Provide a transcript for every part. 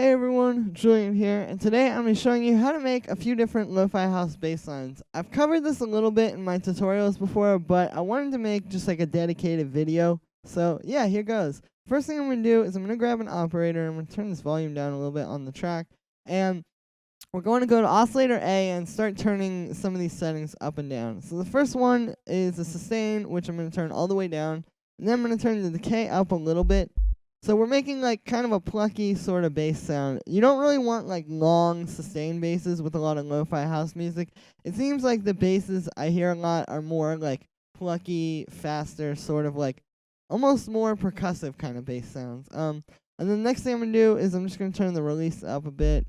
Hey everyone, Julian here, and today I'm going to be showing you how to make a few different lo-fi house bass lines. I've covered this a little bit in my tutorials before, but I wanted to make just like a dedicated video. So yeah, here goes. First thing I'm going to do is I'm going to grab an operator, I'm going to turn this volume down a little bit on the track, and we're going to go to oscillator A and start turning some of these settings up and down. So the first one is the sustain, which I'm going to turn all the way down, and then I'm going to turn the decay up a little bit. So we're making like kind of a plucky sort of bass sound. You don't really want like long sustained basses with a lot of lo-fi house music. It seems like the basses I hear a lot are more like plucky, faster, sort of like almost more percussive kind of bass sounds. And then the next thing I'm gonna do is I'm just gonna turn the release up a bit.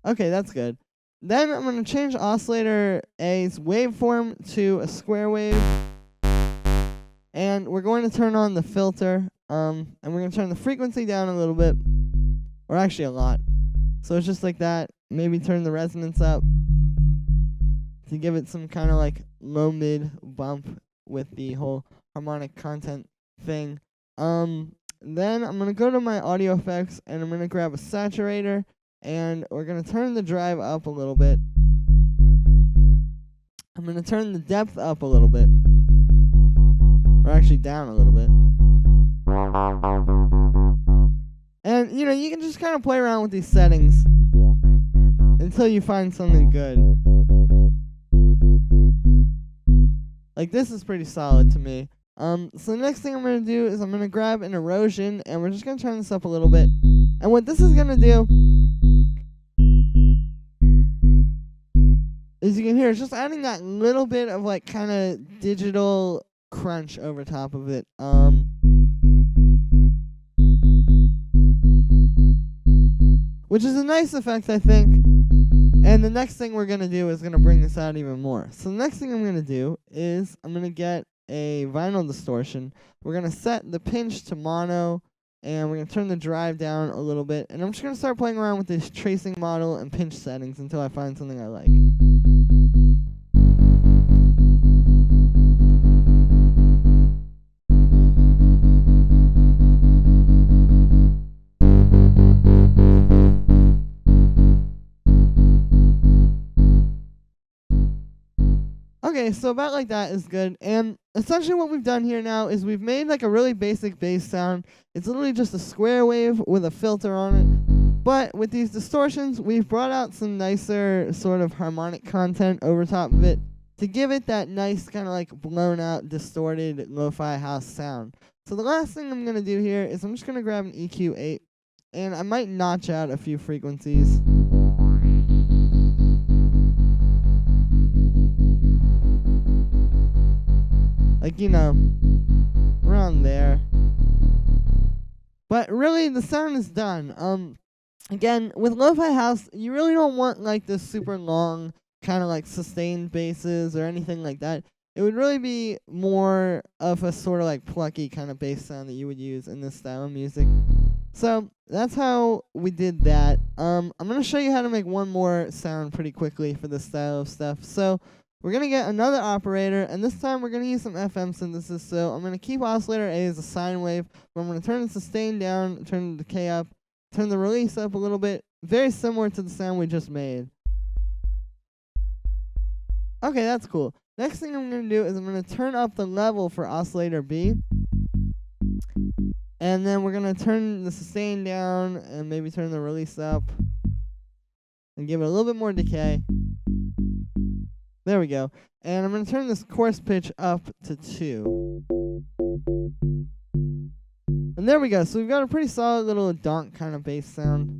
Okay, that's good. Then I'm gonna change oscillator A's waveform to a square wave. And we're going to turn on the filter, and we're going to turn the frequency down a little bit, or actually a lot. So it's just like that. Maybe turn the resonance up to give it some kind of like low-mid bump with the whole harmonic content thing. Then I'm going to go to my audio effects, and I'm going to grab a saturator, and we're going to turn the drive up a little bit. I'm going to turn the depth up a little bit. Or actually down a little bit. And, you can just kind of play around with these settings until you find something good. Like, this is pretty solid to me. So the next thing I'm going to do is I'm going to grab an erosion, and we're just going to turn this up a little bit. And what this is going to do is you can hear it's just adding that little bit of, like, kind of digital crunch over top of it. Which is a nice effect, I think. And the next thing we're going to do is going to bring this out even more. So the next thing I'm going to do is I'm going to get a vinyl distortion. We're going to set the pinch to mono, and we're going to turn the drive down a little bit. And I'm just going to start playing around with this tracing model and pinch settings until I find something I like. Okay, so about like that is good. And essentially what we've done here now is we've made like a really basic bass sound. It's literally just a square wave with a filter on it. But with these distortions, we've brought out some nicer sort of harmonic content over top of it to give it that nice kind of like blown out, distorted lo-fi house sound. So the last thing I'm going to do here is I'm just going to grab an EQ8, and I might notch out a few frequencies. Like, around there. But really, the sound is done. Again, with lo-fi house, you really don't want like this super long kind of like sustained basses or anything like that. It would really be more of a sort of like plucky kind of bass sound that you would use in this style of music. So that's how we did that. I'm going to show you how to make one more sound pretty quickly for this style of stuff. So we're going to get another operator, and this time we're going to use some FM synthesis. So I'm going to keep oscillator A as a sine wave, but I'm going to turn the sustain down, turn the decay up, turn the release up a little bit, very similar to the sound we just made. Okay, that's cool. Next thing I'm going to do is I'm going to turn up the level for oscillator B. And then we're going to turn the sustain down and maybe turn the release up. And give it a little bit more decay. There we go. And I'm going to turn this coarse pitch up to 2. And there we go. So we've got a pretty solid little donk kind of bass sound.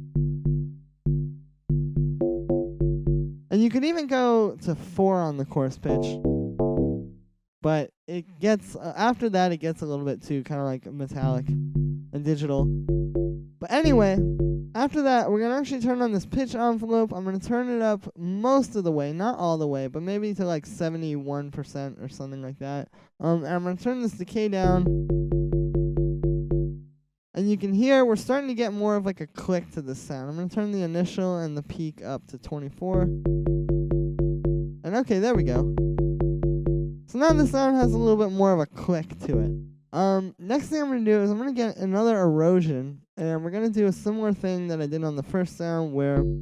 And you could even go to 4 on the coarse pitch. But it gets, after that, it gets a little bit too kind of like metallic and digital. But anyway, after that, we're going to actually turn on this pitch envelope. I'm going to turn it up most of the way, not all the way, but maybe to like 71% or something like that. And I'm going to turn this decay down. And you can hear we're starting to get more of like a click to this sound. I'm going to turn the initial and the peak up to 24. And okay, there we go. So now the sound has a little bit more of a click to it. Next thing I'm gonna do is I'm gonna get another erosion, and we're gonna do a similar thing that I did on the first sound, where I'm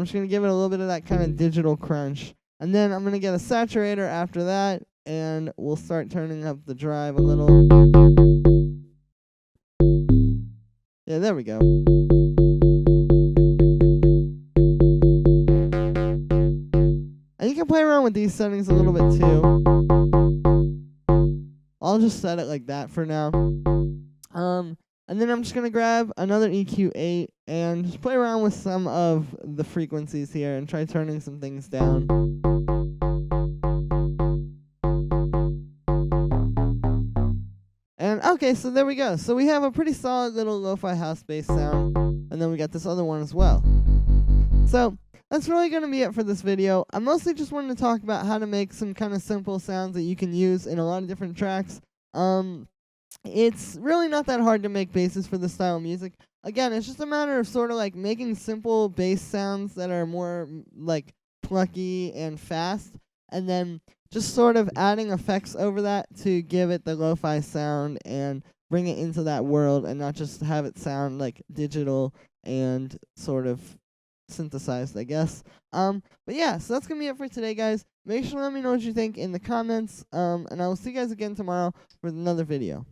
just gonna give it a little bit of that kind of digital crunch, and then I'm gonna get a saturator after that, and we'll start turning up the drive a little. Yeah, there we go. And you can play around with these settings a little bit too. I'll just set it like that for now. And then I'm just going to grab another EQ8 and just play around with some of the frequencies here and try turning some things down. And okay, so there we go. So we have a pretty solid little lo-fi house bass sound, and then we got this other one as well. So that's really going to be it for this video. I mostly just wanted to talk about how to make some kind of simple sounds that you can use in a lot of different tracks. It's really not that hard to make basses for this style of music. Again, it's just a matter of sort of like making simple bass sounds that are more like plucky and fast, and then just sort of adding effects over that to give it the lo-fi sound and bring it into that world, and not just have it sound like digital and sort of synthesized, I guess. But yeah, so that's gonna be it for today, guys. Make sure to let me know what you think in the comments, and I will see you guys again tomorrow with another video.